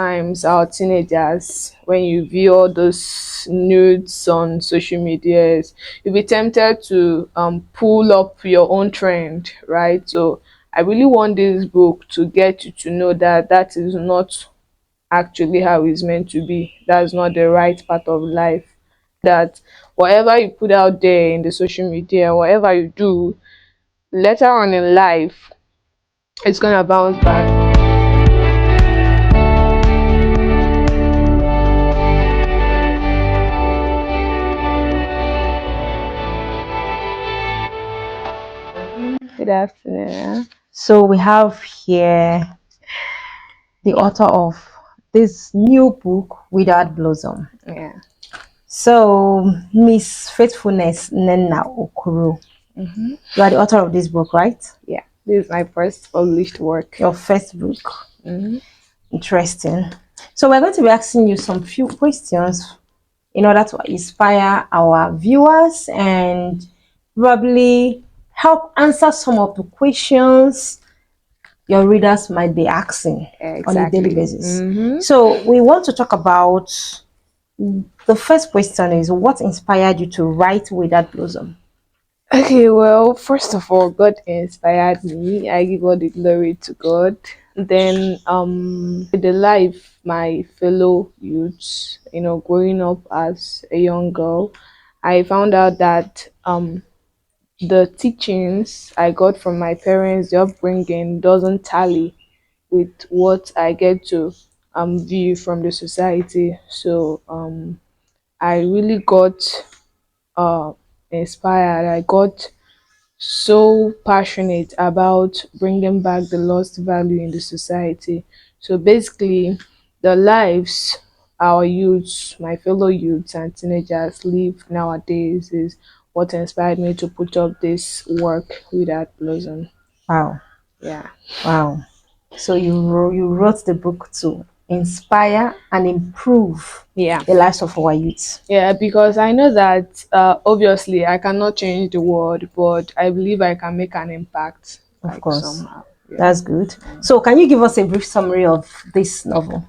times our teenagers, when you view all those nudes on social medias, you'll be tempted to pull up your own trend, right? So I really want this book to get you to know that that is not actually how it's meant to be. That's not the right part of life. That whatever you put out there in the social media, whatever you do, later on in life, it's gonna bounce back. Good afternoon. So we have here the author of this new book, Without Blossom. Yeah. So Miss Faithfulness Nena Okuru, you are the author of this book, right? Yeah. This is my first published work. Your first book. Interesting. So we're going to be asking you some few questions in order to inspire our viewers and probably help answer some of the questions your readers might be asking on a daily Exactly. basis. So we want to talk about the first question is what inspired you to write Without Blossom? Okay, well, first of all, God inspired me. I give all the glory to God. Then the life my fellow youths, growing up as a young girl, I found out that the teachings I got from my parents, the upbringing doesn't tally with what I get to view from the society. So I really got uh inspired. I got so passionate about bringing back the lost value in the society. So basically, the lives our youths, my fellow youths and teenagers live nowadays is what inspired me to put up this work Without Blossom. Wow. Yeah. Wow. So you wrote the book to inspire and improve Yeah. the lives of our youth. Yeah, because I know that obviously I cannot change the world, but I believe I can make an impact, Of like course. somehow. Yeah. That's good. So can you give us a brief summary of this novel?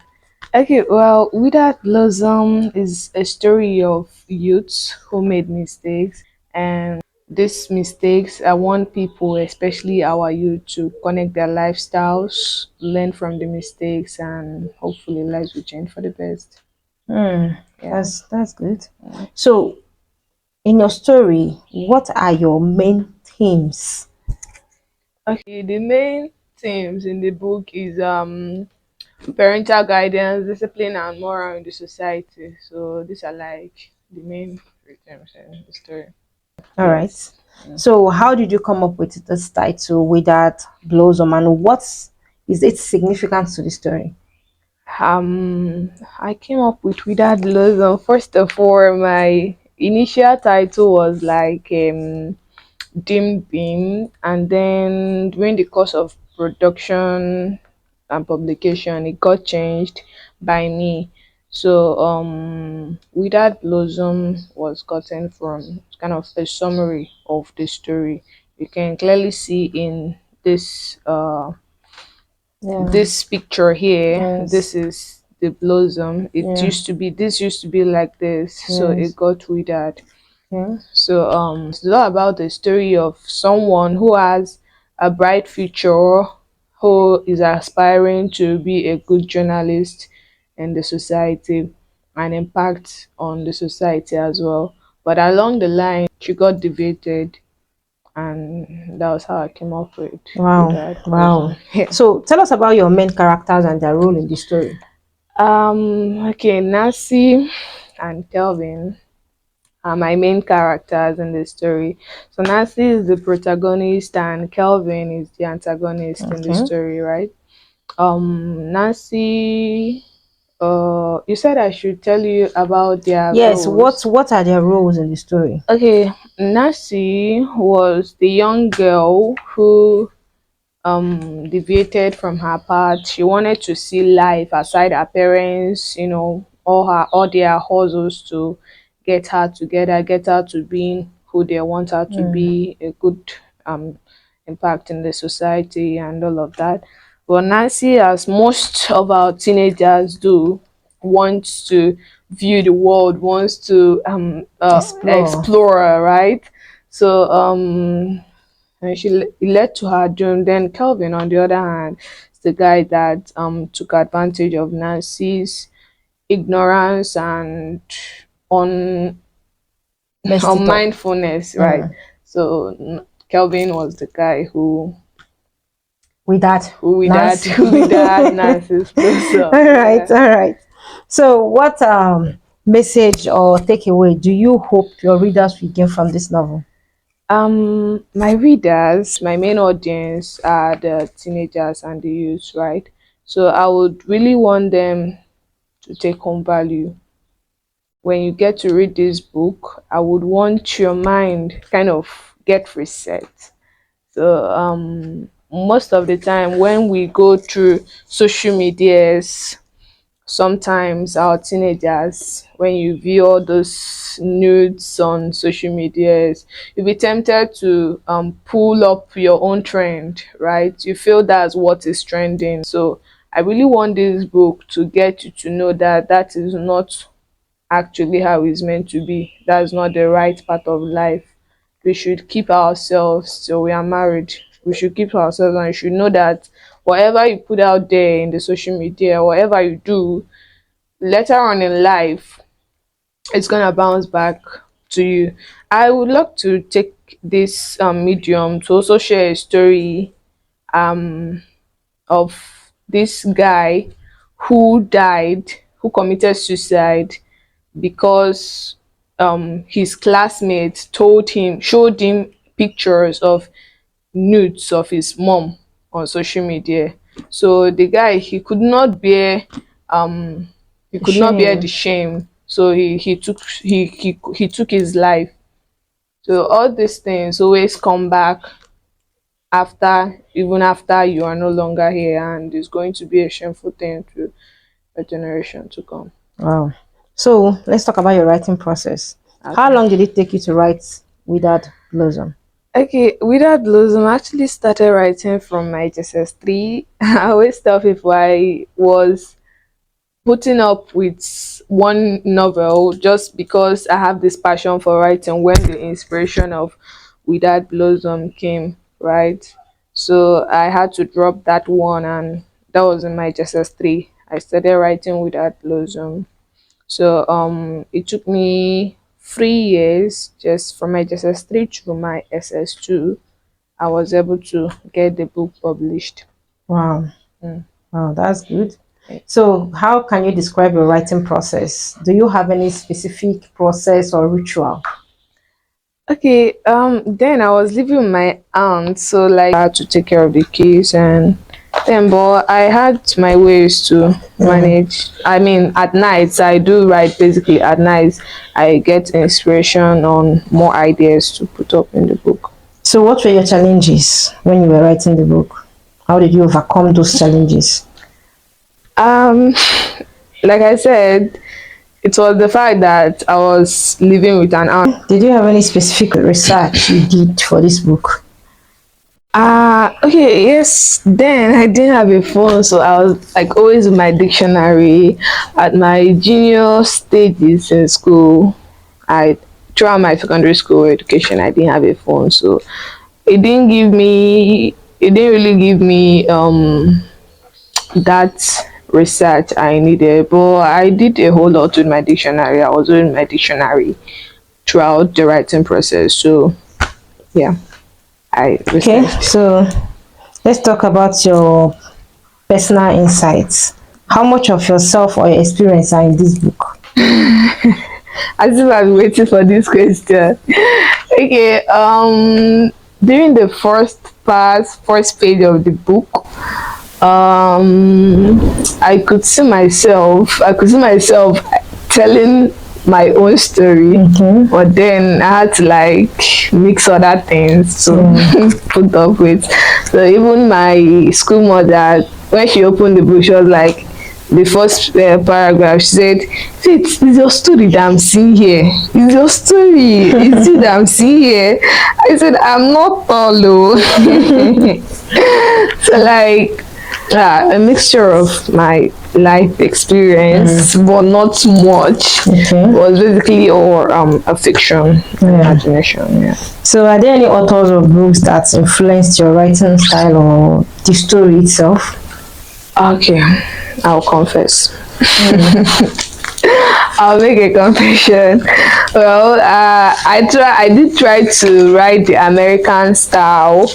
Okay, well, Without Blossom is a story of youths who made mistakes, and these mistakes, I want people, especially our youth, to connect their lifestyles, learn from the mistakes, and hopefully lives will change for the best. Yeah. That's good. So in your story, what are your main themes? Okay, the main themes in the book is parental guidance, discipline, and moral in the society. So these are like the main three themes in the story. All right. Yes. So how did you come up with this title Without Blossom and what is its significance to the story? I came up with Without Blossom. First of all, my initial title was like Dim Beam, and then during the course of production and publication, it got changed by me. So Without Blossom was gotten from kind of a summary of the story. You can clearly see in Yeah. this picture here, Yes. this is the blossom. It Yeah. used to be, this used to be like this, so it Yes. got withered. Yeah. So it's all about the story of someone who has a bright future, who is aspiring to be a good journalist in the society and impact on the society as well. But along the line, she got deviated, and that was how I came up with Wow. that Wow. blossom. Yeah. So tell us about your main characters and their role in the story. Okay, Nancy and Kelvin are my main characters in the story. So Nancy is the protagonist and Kelvin is the antagonist in the Okay. story, right? Nancy, you said I should tell you about their Yes, roles. what are their roles in the story? Okay, Nancy was the young girl who deviated from her path. She wanted to see life aside her parents, all their hustles to get her together, get her to being who they want her to be, a good um impact in the society and all of that. But Nancy, as most of our teenagers do, wants to view the world, wants to Explore. explore, right? So and it led to her doom. Then Kelvin, on the other hand, is the guy that took advantage of Nancy's ignorance and on Messed on it up. mindfulness, right? Mm. So Kelvin was the guy With that, who with that Nancy. who with that Nancy's close All up. right, Yeah. all right. So, what message or takeaway do you hope your readers will gain from this novel? My readers, my main audience are the teenagers and the youth, right? So I would really want them to take home value. When you get to read this book, I would want your mind kind of get reset. So most of the time when we go through social medias, sometimes our teenagers, when you view all those nudes on social medias, you'll be tempted to pull up your own trend, right? You feel that's what is trending. So I really want this book to get you to know that that is not actually how it's meant to be. That's not the right path of life. We should keep ourselves till we are married. We should keep ourselves, and you should know that whatever you put out there in the social media, whatever you do, later on in life, it's gonna bounce back to you. I would love to take this medium to also share a story of this guy who died, who committed suicide because his classmates showed him pictures of nudes of his mom on social media. So the guy, he could not bear the Shame. shame. So he took his life. So all these things always come back after, even after you are no longer here, and it's going to be a shameful thing to a generation to come. Wow. So, let's talk about your writing process. How Okay. long did it take you to write Without Blossom? Okay, without blues, I actually started writing from my JSS3. I always tell people I was putting up with one novel just because I have this passion for writing when the inspiration of Without Blossom came, right? So I had to drop that one, and that was in my JSS3. I started writing Without Blossom. So it took me 3 years just from my JSS3 to my SS2. I was able to get the book published. Wow. Mm. Wow, that's good. So, how can you describe your writing process? Do you have any specific process or ritual? Okay, then I was living with my aunt, so like I had to take care of the kids, and then but I had my ways to Mm. manage. I mean, at nights I do write. Basically at nights I get inspiration on more ideas to put up in the book. So, what were your challenges when you were writing the book? How did you overcome those challenges? Um, like I said, it was the fact that I was living with an aunt. Did you have any specific research you did for this book? Okay, yes. Then I didn't have a phone, so I was like always with my dictionary at my junior stages in school. I throughout my secondary school education, I didn't have a phone, so it didn't really give me that research I needed. But I did a whole lot with my dictionary. I was doing my dictionary throughout the writing process. So yeah, I Okay, researched. so let's talk about your personal insights. How much of yourself or your experience are in this book? As if I'm waiting for this question. Okay, during the first page of the book, I could see myself telling my own story, Okay. but then I had to like mix other things to put up with. So even my school mother, when she opened the book, she was like, the first paragraph, she said, "See, it's your story that I'm seeing here. It's your story. It's you that I'm seeing here." I said, "I'm not tall, though." So like A mixture of my life experience, but not much. Okay. It was basically all a fiction, imagination. Yeah. So, are there any authors or books that influenced your writing style or the story itself? Okay, I'll confess. I'll make a confession. Well, I did try to write the American style,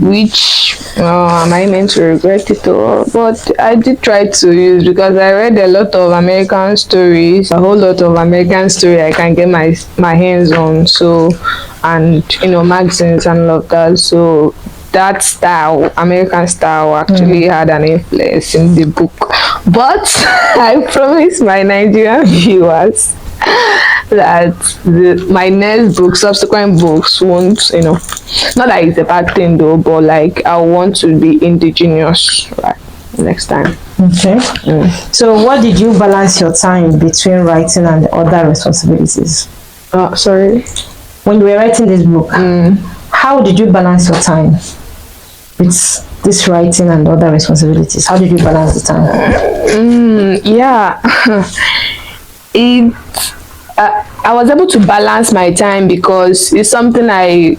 which am I meant to regret it or? But I did try to use because I read a lot of American stories, a whole lot of American story I can get my hands on. So, and magazines and all of that. So that style, American style, actually had an influence in the book. But I promise my Nigerian viewers that my next book, subsequent books won't, not that it's a bad thing though, but like I want to be indigenous, right, next time. Okay. So, what did you balance your time between writing and other responsibilities? Sorry. When you were writing this book, how did you balance your time with this writing and other responsibilities? How did you balance the time? Yeah. it I was able to balance my time because it's something I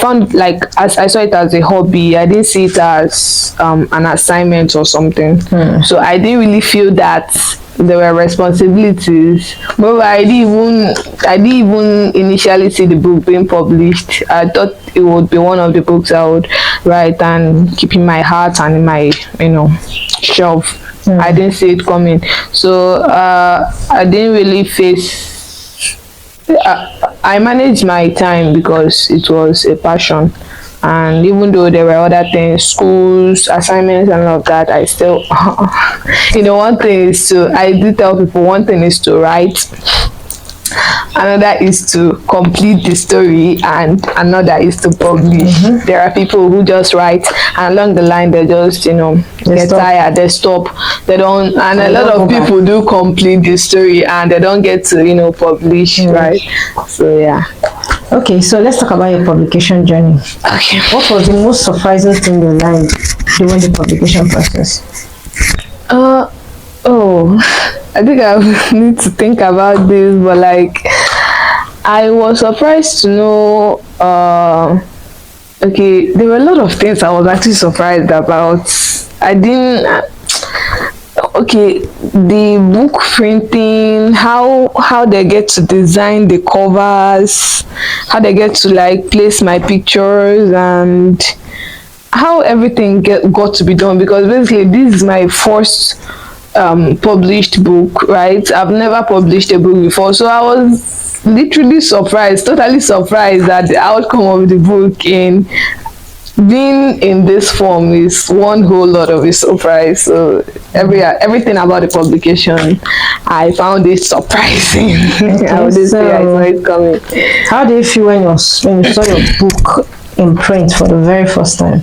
found, like, as I saw it as a hobby. I didn't see it as an assignment or something. So I didn't really feel that there were responsibilities. But I didn't even initially see the book being published. I thought it would be one of the books I would write and keep in my heart and in my shelf. I didn't see it coming. So I didn't really face. I managed my time because it was a passion, and even though there were other things, schools, assignments and all of that, I still one thing is to, I do tell people, one thing is to write, another is to complete the story, and another is to publish. There are people who just write and along the line they just get tired, they stop, they don't, and a lot of people do complete the story and they don't get to publish, right? So yeah. Okay, so let's talk about your publication journey. Okay. What was the most surprising thing you learned during the publication process? Oh, I think I need to think about this, but like, I was surprised to know. Okay, there were a lot of things I was actually surprised about. I didn't. Okay, the book printing, how they get to design the covers, how they get to like place my pictures, and how everything got to be done, because basically this is my first published book, right? I've never published a book before, so I was literally surprised, totally surprised that the outcome of the book in being in this form is one whole lot of a surprise. So everything about the publication, I found it surprising. I wouldn't say I saw it coming. How do you feel when you saw your book in print for the very first time?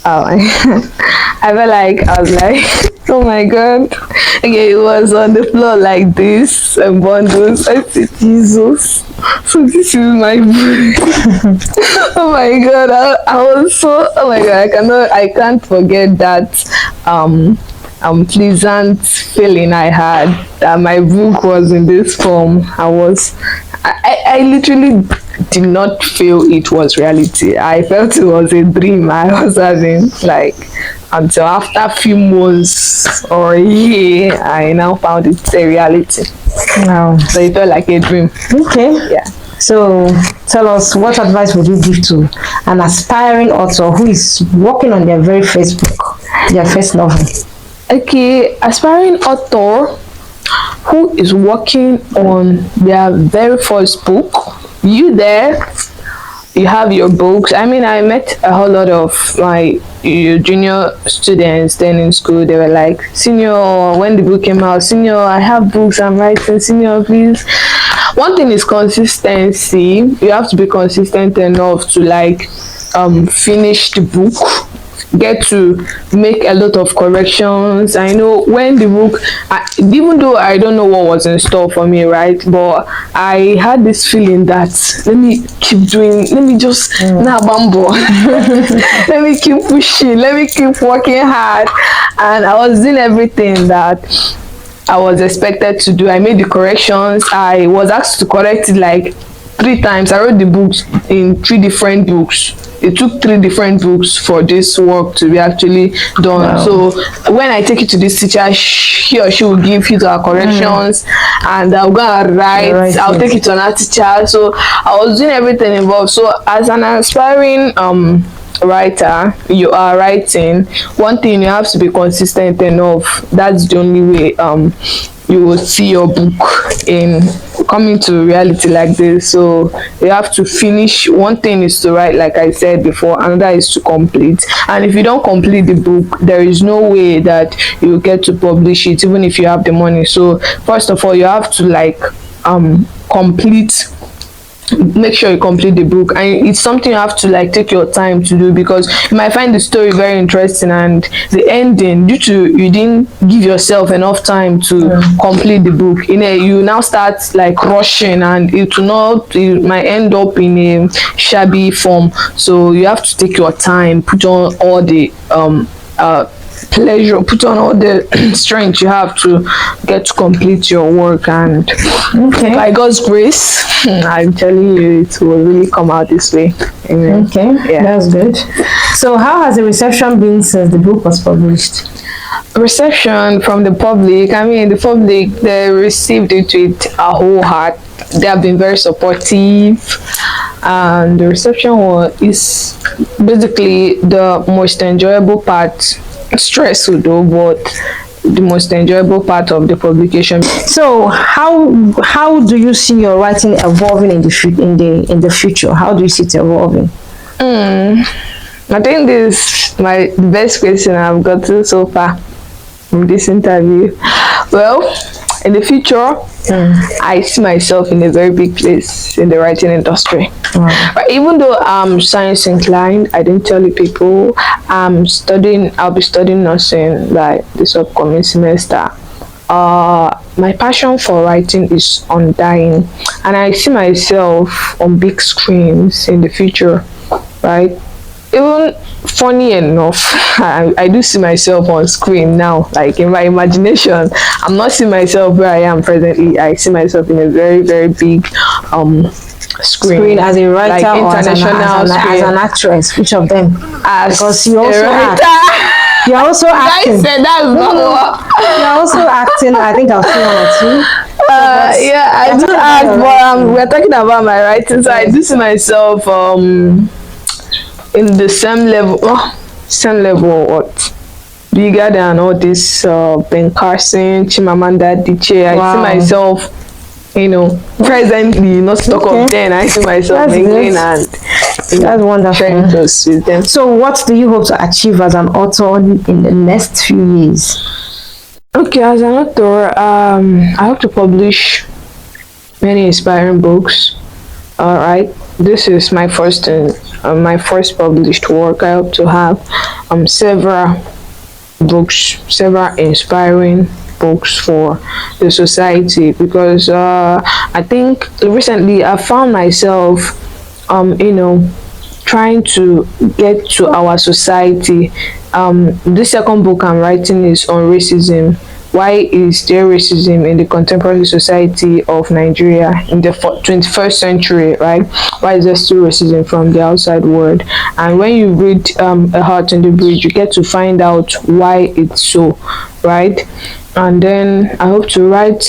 Oh, I felt like, I was like, oh my god. Okay, it was on the floor like this, and bundles. I said, Jesus, so this is my book. Oh my god, I was so, oh my god, I can't forget that pleasant feeling I had that my book was in this form. I literally did not feel it was reality. I felt it was a dream I was having, like, until after a few months or a year, I now found it a reality. Wow. So it felt like a dream. Okay. Yeah. So tell us, what advice would you give to an aspiring author who is working on their very first book, their first novel? Okay, aspiring author who is working on their very first book, you have your books. I mean, I met a whole lot of my junior students then in school. They were like, senior, when the book came out, senior, I have books I'm writing, senior, please. One thing is consistency. You have to be consistent enough to like finish the book. get to make a lot of corrections. I know when the book, even though I don't know what was in store for me, right? But I had this feeling that let me keep doing, let me just nah bambo, let me keep pushing, let me keep working hard, and I was doing everything that I was expected to do. I made the corrections. I was asked to correct it like 3 times. I wrote the books in 3 different books. It took 3 different books for this work to be actually done. Wow. So when I take it to this teacher, he or she will give you our corrections, and I'll go and write. Right, I'll take yes. it to another teacher. So I was doing everything involved. So as an aspiring writer, you are writing, one thing, you have to be consistent enough. That's the only way you will see your book in coming to reality like this. So you have to finish. One thing is to write, like I said before, another is to complete. And if you don't complete the book, there is no way that you get to publish it, even if you have the money. So first of all, you have to like complete, make sure you complete the book, and it's something you have to like take your time to do, because you might find the story very interesting, and the ending, due to you didn't give yourself enough time to complete the book, you now start like rushing, and it might end up in a shabby form. So you have to take your time, put on all the pleasure, put on all the strength you have to get to complete your work, and Okay. by God's grace, I'm telling you, it will really come out this way. Amen. Okay, Yeah. that's good. So, how has the reception been since the book was published? Reception from the public, I mean, the public, they received it with a whole heart. They have been very supportive, and the reception is basically the most enjoyable part. Stressful though, but the most enjoyable part of the publication. So, how do you see your writing evolving in the future? How do you see it evolving? I think this is my best question I've gotten so far from this interview. Well, in the future, I see myself in a very big place in the writing industry. Wow. But even though I'm science inclined, I didn't tell you people I'll be studying nursing like this upcoming semester. My passion for writing is undying, and I see myself on big screens in the future, right? Even funny enough, I do see myself on screen now, like in my imagination. I'm not seeing myself where I am presently. I see myself in a very, very big screen As a writer, like or international as an actress? Which of them? as Because you a also writer. act. You're also I acting. said that's not what. You're also acting. I think I've seen one or two. Yeah, I do act, but we're talking about my writing, so I do see myself in the same level or what, bigger than all this Ben Carson, Chimamanda Adichie. I see Wow. myself, presently, not to talk Okay. of then. I see myself That's mingling good. and That's wonderful. sharing those with them. So, what do you hope to achieve as an author in the next few years? Okay, as an author, I hope to publish many inspiring books. All right, this is my first published work. I hope to have several books, several inspiring books for the society, because I think recently I found myself trying to get to our society. This second book I'm writing is on racism. Why is there racism in the contemporary society of Nigeria in the 21st century, right? Why is there still racism from the outside world? And when you read A Heart on the Bridge, you get to find out why it's so, right? And then I hope to write,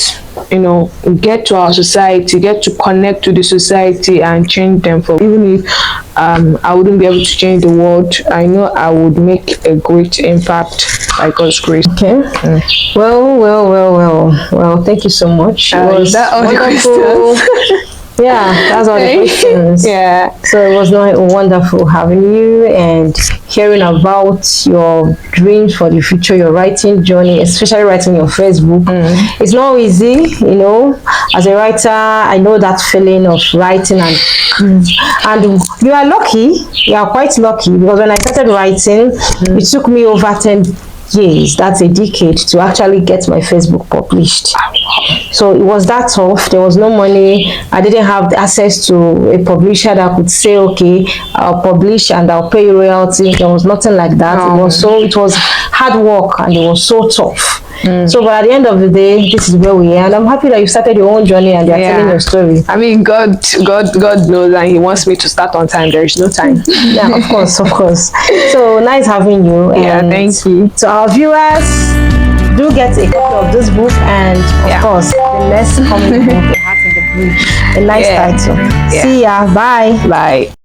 get to our society, get to connect to the society and change them. For even if I wouldn't be able to change the world, I know I would make a great impact by God's grace. Okay. Well. Thank you so much. It was Is that all the wonderful questions? Yeah, that's all the questions. Yeah. So it was not wonderful having you and hearing about your dreams for the future, your writing journey, especially writing your Facebook. It's not easy, you know. As a writer, I know that feeling of writing and you are lucky. You are quite lucky because when I started writing, it took me over 10 years, that's a decade, to actually get my Facebook published. So it was that tough. There was no money. I didn't have access to a publisher that could say, okay, I'll publish and I'll pay you royalty. There was nothing like that. It was hard work and it was so tough. So, but at the end of the day, this is where we are, and I'm happy that you started your own journey and you're telling your story. I mean, God knows, and He wants me to start on time. There is no time. Yeah, of course, of course. So nice having you. Yeah, And thank you. to our viewers, do get a copy of this book, and of course, the next coming book, A Heart in the Bridge. A nice title. See ya. Bye. Bye.